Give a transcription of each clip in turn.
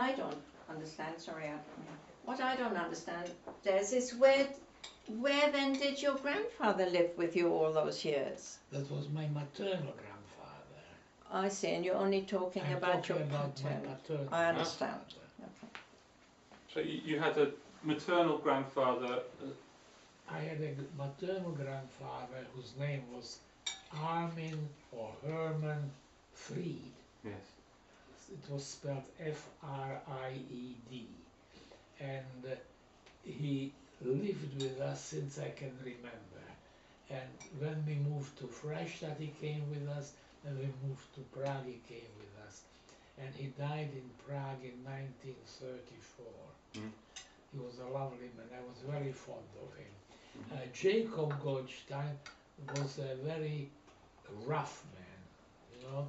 I don't understand, sorry, what I don't understand, Des, is where then did your grandfather live with you all those years? That was my maternal grandfather. I see, and you're only talking I'm about talking your about my paternal. paternal I understand. grandfather. Okay. So you had a maternal grandfather. I had a maternal grandfather whose name was Armin or Herman Fried. Yes. It was spelled F-R-I-E-D. And he lived with us since I can remember. And when we moved to Freistadt, he came with us. When we moved to Prague, he came with us. And he died in Prague in 1934. Mm. He was a lovely man. I was very fond of him. Jacob Goldstein was a very rough man, you know.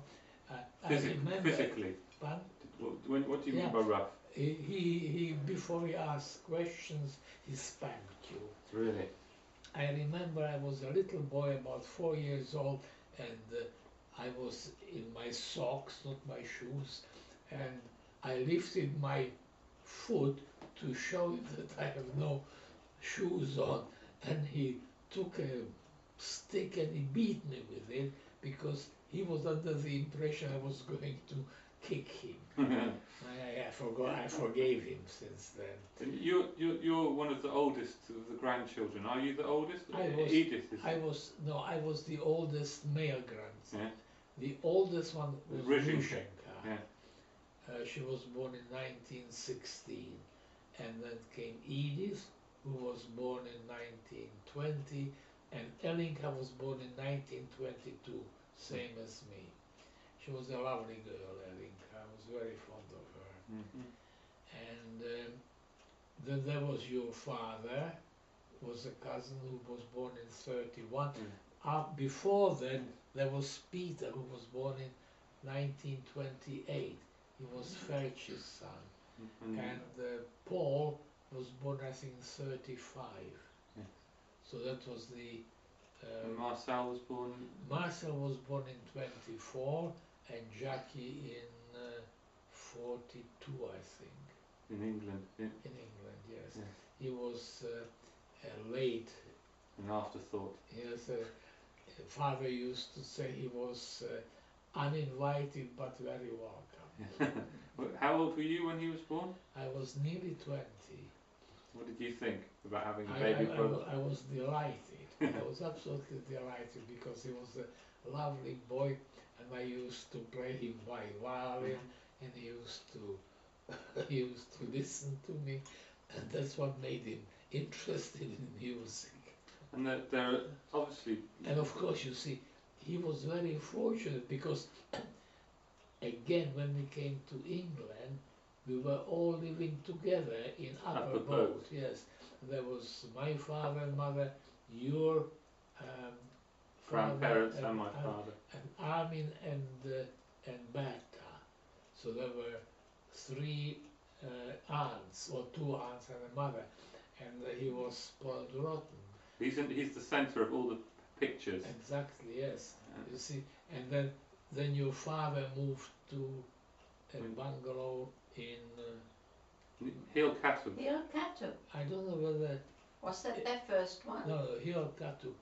I remember, Physically? but What do you mean by rough? he before he asked questions, he spanked you. Really? I remember I was a little boy, about 4 years old, and I was in my socks, not my shoes, and I lifted my foot to show him that I have no shoes on, and he took a stick and he beat me with it because he was under the impression I was going to kick him. I forgave him since then. And you're one of the oldest of the grandchildren. Are you the oldest? Edith is. I was the oldest male grandson. Yeah. The oldest one was Rushenka. Yeah. She was born in 1916, and then came Edith, who was born in 1920, and Elinka was born in 1922, same as me. She was a lovely girl, Elinka. I was very fond of her. Mm-hmm. And then there was your father, was a cousin who was born in 31. Before then, there was Peter, who was born in 1928. He was Ferch's son. Mm-hmm. And Paul was born, I think, in 35. Yeah. So that was the... and Marcel was born? Marcel was born in 24, and Jackie in 42, I think. In England? Yeah. In England, yes. Yeah. He was late. An afterthought. Yes, father used to say he was uninvited but very welcome. How old were you when he was born? I was nearly 20. What did you think about having a baby brother? I was delighted. I was absolutely delighted because he was a lovely boy, and I used to play him by violin, and he used to listen to me, and that's what made him interested in music. And there obviously... And of course, you see, he was very fortunate because, again, when we came to England, we were all living together in Upper Boat. Yes, there was my father and mother, your grandparents and my father, and Armin and Berta. So there were 3 aunts, or 2 aunts and a mother, and he was spoiled rotten. He's the centre of all the pictures. Exactly, yes. You see, and then your father moved to a bungalow in Hill-Catu. Hill-Catu. I don't know whether... Was that their first one? No, Hill-Catu.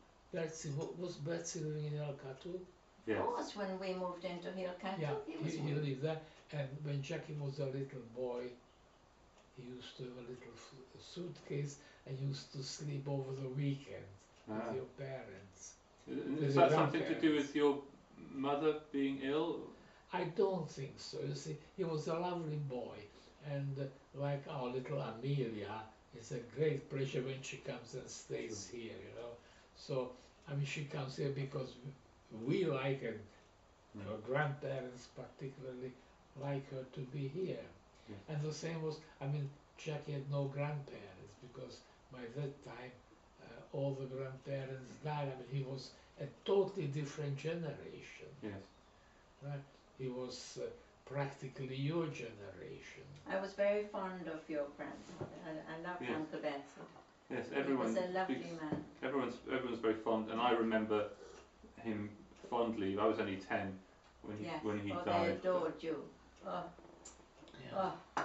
Was Betsy living in Hill-Catu? Yes. Of course, when we moved into Hill-Catu, Yeah, he he lived there. And when Jackie was a little boy, he used to have a little suitcase and used to sleep over the weekend with your parents. Is that something to do with your mother being ill? I don't think so. You see, he was a lovely boy, and like our little Amelia, it's a great pleasure when she comes and stays here, you know. So, I mean, she comes here because we like, and her grandparents particularly like her to be here. Yeah. And the same was, I mean, Jackie had no grandparents because by that time all the grandparents died. I mean, he was a totally different generation. Yes. Right? He was practically your generation. I was very fond of your grandfather. I loved Uncle Bedford. Yes, everyone. He was a lovely man. Everyone's very fond, and I remember him fondly. I was only 10 when he died. They adored you. Oh. Yeah. Oh.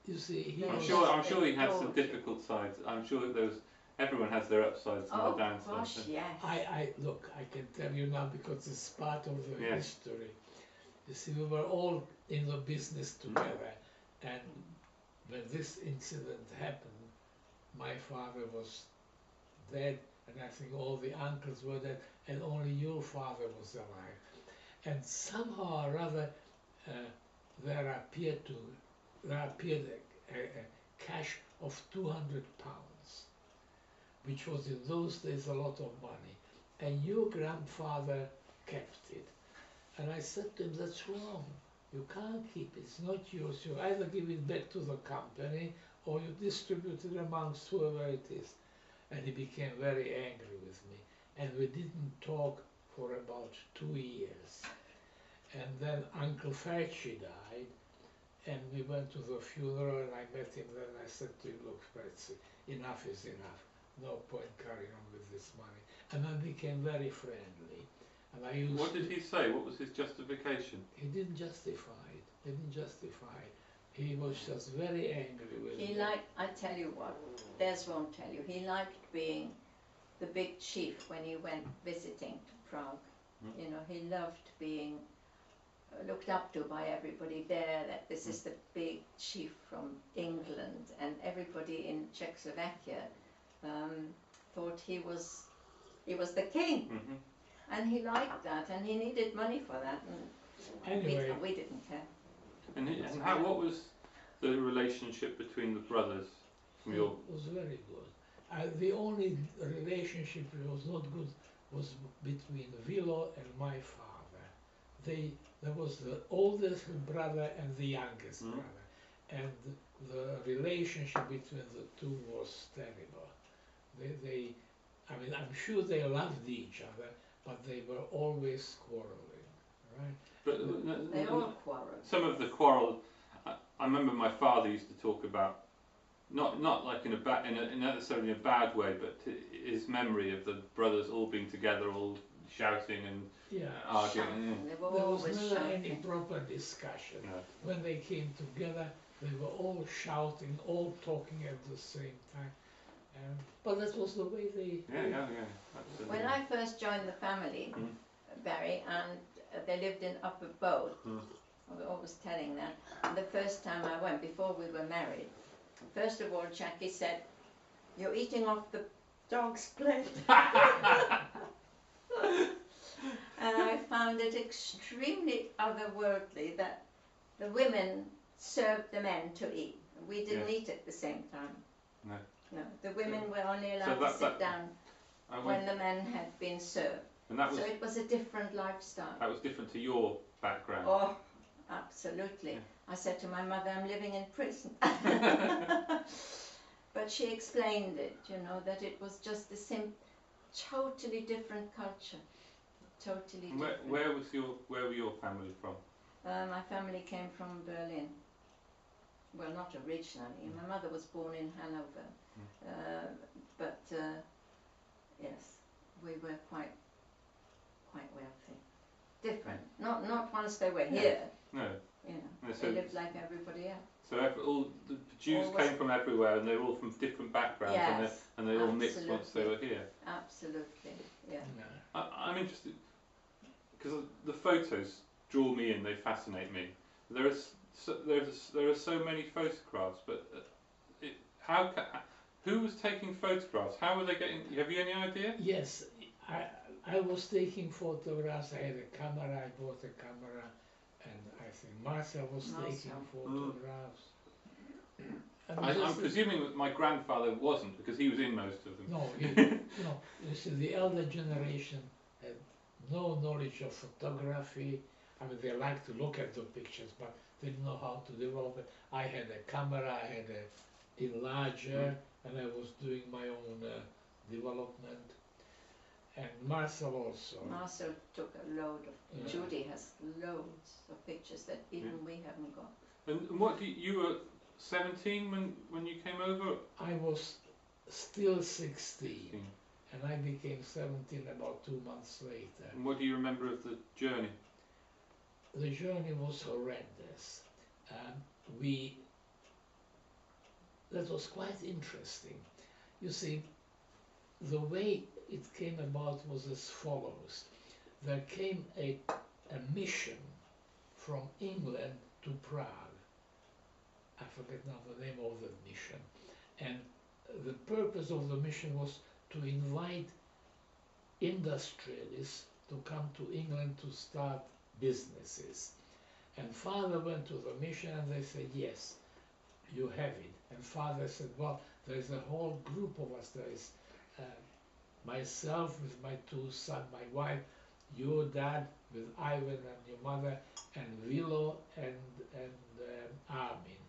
You see, he I'm I'm was, sure. I'm sure he had some Gorgeous. difficult sides. I'm sure that there was. Everyone has their upsides and Oh their downsides. gosh, yes. I look, I can tell you now because it's part of the Yeah. history. You see, we were all in the business together, and when this incident happened, my father was dead, and I think all the uncles were dead, and only your father was alive. And somehow or other, uh, there appeared a cash of £200, which was in those days a lot of money, and your grandfather kept it. And I said to him, that's wrong. You can't keep it. It's not yours. You either give it back to the company or you distribute it amongst whoever it is. And he became very angry with me. And we didn't talk for about 2 years. And then Uncle Ferci died, and we went to the funeral, and I met him there, and I said to him, look, Ferci, enough is enough. No point carrying on with this money. And I became very friendly. And I used What did he say? What was his justification? He didn't justify it. He didn't justify it. He was just very angry with He me. liked, I tell you what, Des won't tell you, he liked being the big chief when he went visiting Prague. Mm. You know, he loved being looked up to by everybody there, that this is the big chief from England, and everybody in Czechoslovakia thought he was the king. Mm-hmm. And he liked that, and he needed money for that, and Anyway, we didn't care. And what was the relationship between the brothers from it your? was very good. The only relationship that was not good was between Vilo and my father. There was the oldest brother and the youngest Mm. brother, and the relationship between the two was terrible. I mean, I'm sure they loved each other, but they were always quarreling, right? But They all quarrelled. some of the quarrel. I remember my father used to talk about, not like in not necessarily in a bad way, but his memory of the brothers all being together, all shouting and Yeah. arguing. Shouting. They were There was always never any shouting. proper discussion. No. When they came together, they were all shouting, all talking at the same time. But that was the way they. Yeah. Absolutely. When I first joined the family, Barry, and they lived in Upper Bow, I was always telling that, and the first time I went, before we were married, first of all, Jackie said, "You're eating off the dog's plate." And I found it extremely otherworldly that the women served the men to eat. We didn't eat at the same time. No. No, the women were only So allowed to sit down I when went, the men had been served. and that was So it was a different lifestyle. different to your background. Oh, absolutely. Yeah. I said to my mother, I'm living in prison. But she explained it, you know, that it was just the same, totally different culture. Totally And different. where were your family from? My family came from Berlin. Well, not originally. My mother was born in Hanover. But yes, we were quite wealthy. Different. Not once they were here, No. you know. No, They lived like everybody else. So all the Jews Always- came from everywhere, and they were all from different backgrounds, Yes, and they all mixed once they were here. absolutely, yeah. I'm interested because the photos draw me in; they fascinate me. There are so many photographs, but who was taking photographs? How were they getting? Have you any idea? Yes, I was taking photographs. I had a camera. I bought a camera, and I think Marcel was taking photographs. And I'm presuming that my grandfather wasn't, because he was in most of them. No, no. You see, the elder generation had no knowledge of photography. I mean, they liked to look at the pictures, but they didn't know how to develop it. I had a camera, I had a enlarger, and I was doing my own development. And Marcel also. Marcel took a load of, Yeah. Judy has loads of pictures that even we haven't got. And what you were 17 when you came over? I was still 16, and I became 17 about 2 months later. And what do you remember of the journey? The journey was horrendous. We that was quite interesting. You see, the way it came about was as follows. There came a mission from England to Prague. I forget now the name of the mission. And the purpose of the mission was to invite industrialists to come to England to start businesses. And Father went to the mission and they said, yes, you have it. And Father said, well, there's a whole group of us. There is myself with my two sons, my wife, your dad with Ivan and your mother, and Vilo and Armin.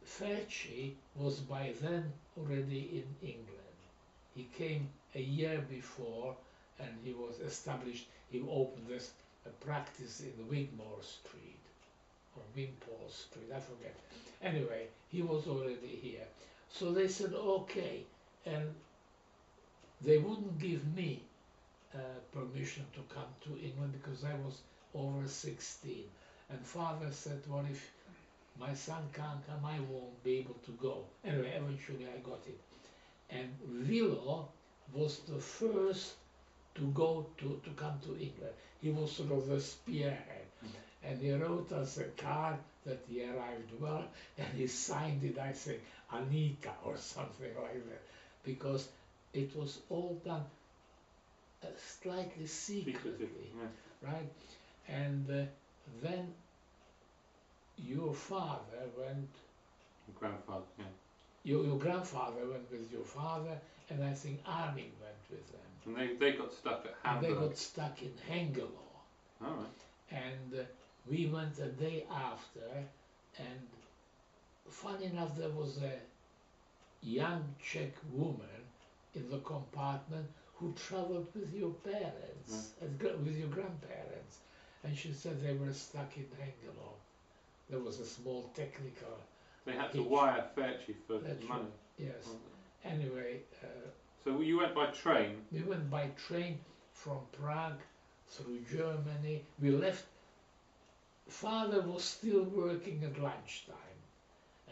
Ferci was by then already in England. He came a year before and he was established, he opened this practice in Wigmore Street, or Wimpole Street, I forget. Anyway, he was already here. So they said, okay, and they wouldn't give me permission to come to England because I was over 16. And Father said, well, if my son can't come, I won't be able to go. Anyway, eventually I got it. And Vilo was the first to go to come to England. He was sort of the spearhead. And he wrote us a card that he arrived well, and he signed it, I think, Anita or something like that, because it was all done slightly secretly, right? And then your father went. Your grandfather, yeah. Your grandfather went with your father, and I think Armin went with them. And they got stuck at Hamburg. And they got stuck in Hengelo. All right. And we went a day after, and funny enough, there was a young Czech woman in the compartment who traveled with your parents, with your grandparents. And she said they were stuck in Hengelo. There was a small technical. They had to wire Ferci for money. Right. Yes. Anyway. So you went by train? We went by train from Prague through Germany. We left. Father was still working at lunchtime,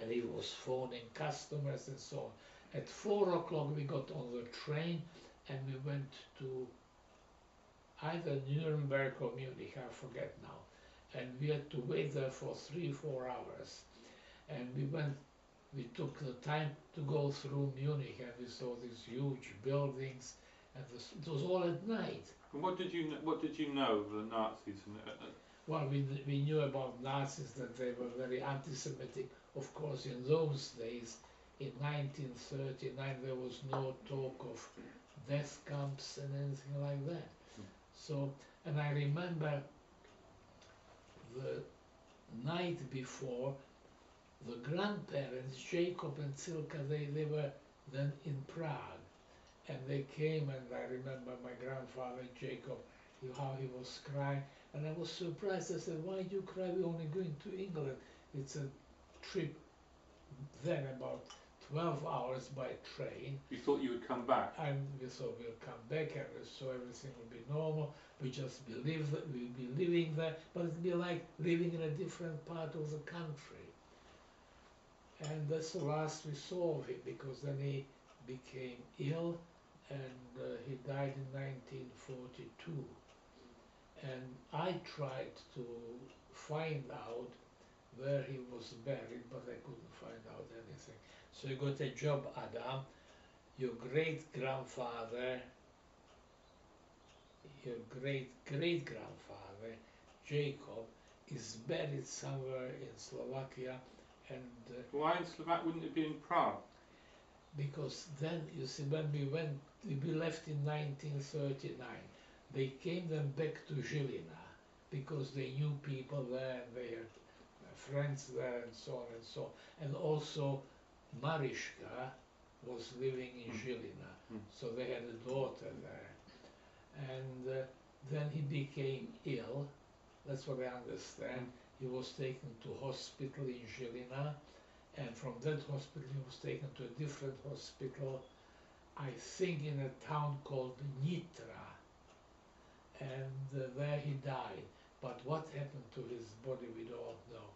and he was phoning customers and so on. At 4 o'clock we got on the train and we went to either Nuremberg or Munich, I forget now. And we had to wait there for 3-4 hours. And we took the time to go through Munich, and we saw these huge buildings, and it was all at night. And what did you know of the Nazis? Well, we knew about Nazis that they were very anti-Semitic. Of course, in those days, in 1939, there was no talk of death camps and anything like that. So, and I remember the night before, the grandparents, Jacob and Silka, they were then in Prague. And they came, and I remember my grandfather, Jacob, how he was crying. And I was surprised. I said, why do you cry? We're only going to England. It's a trip then about 12 hours by train. You thought you would come back? And we thought we'll come back and so everything will be normal. We just we'll be living there, but it'll be like living in a different part of the country. And that's the last we saw of him, because then he became ill and he died in 1942. And I tried to find out where he was buried, but I couldn't find out anything. So you got a job, Adam. Your great-grandfather, your great-great-grandfather, Jacob, is buried somewhere in Slovakia. And why in Slovakia? Wouldn't it be in Prague? Because then, you see, when we left in 1939. They came then back to Žilina because they knew people there and they had friends there and so on and so on. And also Mariška was living in Žilina, so they had a daughter there. And then he became ill, that's what I understand. He was taken to hospital in Žilina, and from that hospital he was taken to a different hospital, I think in a town called Nitra. And there he died. But what happened to his body we don't know.